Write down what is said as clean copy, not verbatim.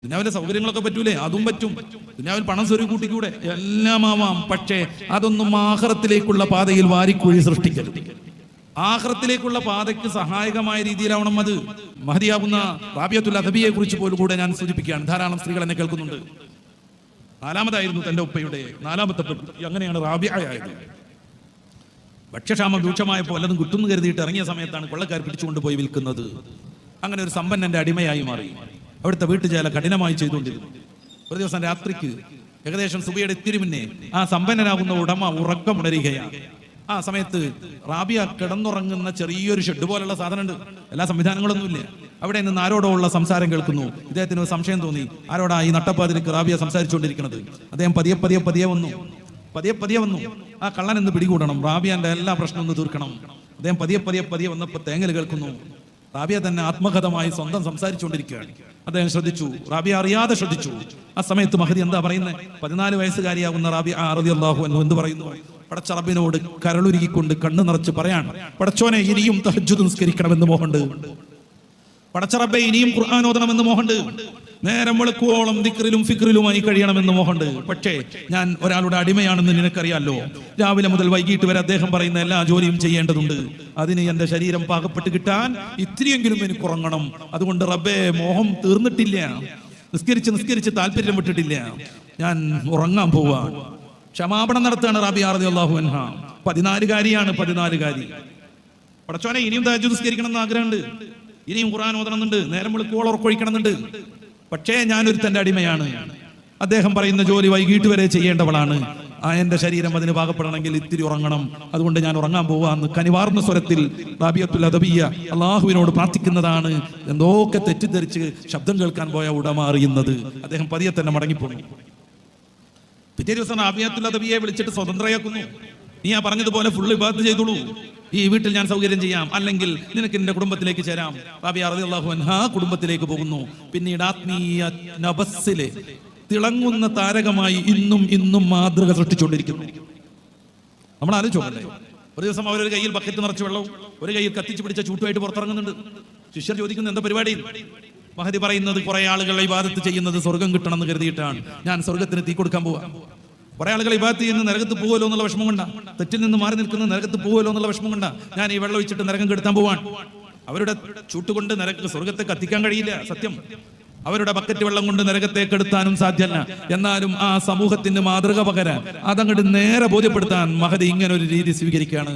ദുനിയാവിലെ സൗകര്യങ്ങളൊക്കെ പറ്റൂലേ? അതും പറ്റും. ദുനിയാവിൽ പണം സ്വരൂപ കൂട്ടിക്കൂടെ? എല്ലാം ആവാം. പക്ഷേ അതൊന്നും ആഖിറത്തിലേക്കുള്ള പാതയിൽ വാരിക്കുഴി സൃഷ്ടിക്കരുത്. ആഖിറത്തിലേക്കുള്ള പാതയ്ക്ക് സഹായകമായ രീതിയിലാവണം അത്. മഹദിയാവുന്ന റാബിയത്തുൽ അദബിയെ കുറിച്ച് പോലും കൂടെ ഞാൻ സൂചിപ്പിക്കുകയാണ്. ധാരാളം സ്ത്രീകൾ എന്നെ കേൾക്കുന്നുണ്ട്. 4-മതായിരുന്നു തന്റെ ഉപ്പയുടെ 4-മത്തെ പെൺകുട്ടി. അങ്ങനെയാണ് റാബിയയായത്. ഭക്ഷ്യക്ഷാമം രൂക്ഷമായപ്പോൾ വല്ലതും കിട്ടുന്നു കരുതിയിട്ട് ഇറങ്ങിയ സമയത്താണ് കൊള്ളക്കാർ പിടിച്ചുകൊണ്ടുപോയി വിൽക്കുന്നത്. അങ്ങനെ ഒരു സമ്പന്നന്റെ അടിമയായി മാറി. അവിടുത്തെ വീട്ടുജാല കഠിനമായി ചെയ്തുകൊണ്ടിരുന്നു. ഒരു ദിവസം രാത്രിക്ക് ഏകദേശം സുബഹിയുടെ ഇത്തിരി മുന്നേ ആ സമ്പന്നനാകുന്ന ഉടമ ഉറക്കമുണരുകയാണ്. ആ സമയത്ത് റാബിയ കിടന്നുറങ്ങുന്ന ചെറിയൊരു ഷെഡ് പോലുള്ള സാധനമുണ്ട്. എല്ലാ സംവിധാനങ്ങളൊന്നുമില്ല. അവിടെ നിന്ന് ആരോടോ ഉള്ള സംസാരം കേൾക്കുന്നു. ഇദ്ദേഹത്തിന് ഒരു സംശയം തോന്നി. ആരോടാ ഈ നട്ടപ്പാതിലേക്ക് റാബിയ സംസാരിച്ചുകൊണ്ടിരിക്കുന്നത്? അദ്ദേഹം പതിയെ വന്നു. ആ കള്ളൻ എന്ന് പിടികൂടണം, റാബിയാന്റെ എല്ലാ പ്രശ്നവും ഒന്ന് തീർക്കണം. അദ്ദേഹം പതിയെ വന്നപ്പോൾ തേങ്ങൽ കേൾക്കുന്നു. റാബിയ തന്നെ ആത്മകഥമായി സ്വന്തം സംസാരിച്ചുകൊണ്ടിരിക്കുകയാണ്. അദ്ദേഹം ശ്രദ്ധിച്ചു, റാബിയ അറിയാതെ ശ്രദ്ധിച്ചു. ആ സമയത്ത് മഹദി എന്താ പറയുന്നത്? 14 വയസ്സുകാരിയാകുന്ന റാബിയ റളിയല്ലാഹു അൻഹു എന്ത് പറയുന്നു? പടച്ച റബ്ബിനോട് കരളുരുകിക്കൊണ്ട് കണ്ണു നിറച്ച് പറയാണ്, പടച്ചോനെ ഇനിയും തഹജ്ജുദ് നിസ്കരിക്കണമെന്ന് മോഹണ്ട്. പടച്ച റബ്ബേ ഇനിയും ഖുർആൻ ഓതണമെന്ന് മോഹണ്ട്. നേരം വെളുക്കുവോളം ദിക്റിലും ഫിക്റിലുമായി കഴിയണമെന്ന് മോഹണ്ട്. പക്ഷേ ഞാൻ ഒരാളുടെ അടിമയാണെന്ന് നിനക്കറിയാലോ. രാവിലെ മുതൽ വൈകിട്ട് വരെ അദ്ദേഹം പറയുന്ന എല്ലാ ജോലിയും ചെയ്യേണ്ടതുണ്ട്. അതിന് എന്റെ ശരീരം പാകപ്പെട്ട് കിട്ടാൻ ഇത്തിരിയെങ്കിലും എനിക്ക് ഉറങ്ങണം. അതുകൊണ്ട് റബ്ബേ മോഹം തീർന്നിട്ടില്ല, നിസ്കരിച്ച് താല്പര്യം വിട്ടിട്ടില്ല, ഞാൻ ഉറങ്ങാൻ പോവാ. ക്ഷമാപണം നടത്തുകയാണ് റാബിയ റളിയല്ലാഹു അൻഹ. 14-കാരിയാണ്. പടച്ചോനെ ഇനിയും തഹജ്ജുദ് നിസ്കരിക്കണം എന്ന് ആഗ്രഹമുണ്ട്, ഇനിയും ഖുർആൻ ഓതണമെന്നുണ്ട്, നേരം വെളുക്കുവോളം ഉറക്കൊഴിക്കണമെന്നുണ്ട്. പക്ഷേ ഞാനൊരു തന്റെ അടിമയാണ്. അദ്ദേഹം പറയുന്ന ജോലി വൈകിട്ട് വരെ ചെയ്യേണ്ടവളാണ്. എന്റെ ശരീരം അതിന് പാകപ്പെടണമെങ്കിൽ ഇത്തിരി ഉറങ്ങണം. അതുകൊണ്ട് ഞാൻ ഉറങ്ങാൻ പോവാന്ന് കനിവാർന്ന സ്വരത്തിൽ റാബിയത്തുൽ അദബിയ അള്ളാഹുവിനോട് പ്രാർത്ഥിക്കുന്നതാണ്. എന്തൊക്കെ തെറ്റിദ്ധരിച്ച് ശബ്ദം കേൾക്കാൻ പോയ ഉടമ അറിയുന്നത്. അദ്ദേഹം പതിയെ തന്നെ മടങ്ങിപ്പോയി. പിറ്റേ ദിവസം റാബിയത്തുൽ അദബിയെ വിളിച്ചിട്ട് സ്വതന്ത്രയാക്കുന്നു. നീ ആ പറഞ്ഞതുപോലെ ഫുള്ള് ഇബാദത്ത് ചെയ്തോളൂ, ഈ വീട്ടിൽ ഞാൻ സൗകര്യം ചെയ്യാം, അല്ലെങ്കിൽ നിനക്ക് എന്റെ കുടുംബത്തിലേക്ക് ചേരാം. റാബിയ റളിയല്ലാഹു അൻഹ കുടുംബത്തിലേക്ക് പോകുന്നു. പിന്നീട് ആത്മീയ നബസ്സിലെ തിളങ്ങുന്ന താരകമായി ഇന്നും മാതൃക സൃഷ്ടിച്ചുകൊണ്ടിരിക്കുന്നു. നമ്മൾ ആലോചിച്ചോളെ, ഒരു ദിവസം അവരൊരു കയ്യിൽ ബക്കറ്റ് നിറച്ച് വെള്ളവും ഒരു കയ്യിൽ കത്തിച്ചു പിടിച്ച ചൂട്ടുമായിട്ട് പുറത്തിറങ്ങുന്നുണ്ട്. ശിഷ്യർ ചോദിക്കുന്നു, എന്താ പരിപാടി? മഹദി പറയുന്നത്, കുറെ ആളുകൾ ഇബാദത്ത് ചെയ്യുന്നത് സ്വർഗം കിട്ടണം എന്ന് കരുതിയിട്ടാണ്. ഞാൻ സ്വർഗത്തിന് തീ കൊടുക്കാൻ പോവാ. കുറെ ആളുകൾ ഇബാദത്ത് ചെയ്യുന്ന നരകത്ത് പോകുമല്ലോ എന്നുള്ള വിഷമം കൊണ്ടാ, തെറ്റിൽ നിന്ന് മാറി നിൽക്കുന്ന നരകത്ത് പോകുമല്ലോ എന്നുള്ള വിഷമം കൊണ്ടാ ഞാൻ ഈ വെള്ളം ഒഴിച്ചിട്ട് നരകം കെടുത്താൻ പോവാൻ. അവരുടെ ചൂട്ടുകൊണ്ട് സ്വർഗത്തെ കത്തിക്കാൻ കഴിയില്ല, സത്യം. അവരുടെ ബക്കറ്റ് വെള്ളം കൊണ്ട് നരകത്തെ കെടുത്താനും സാധ്യമല്ല. എന്നാലും ആ സമൂഹത്തിന് മാതൃക പകരാൻ, അതങ്ങോട്ട് നേരെ ബോധ്യപ്പെടുത്താൻ മഹദി ഇങ്ങനെ ഒരു രീതി സ്വീകരിക്കുകയാണ്.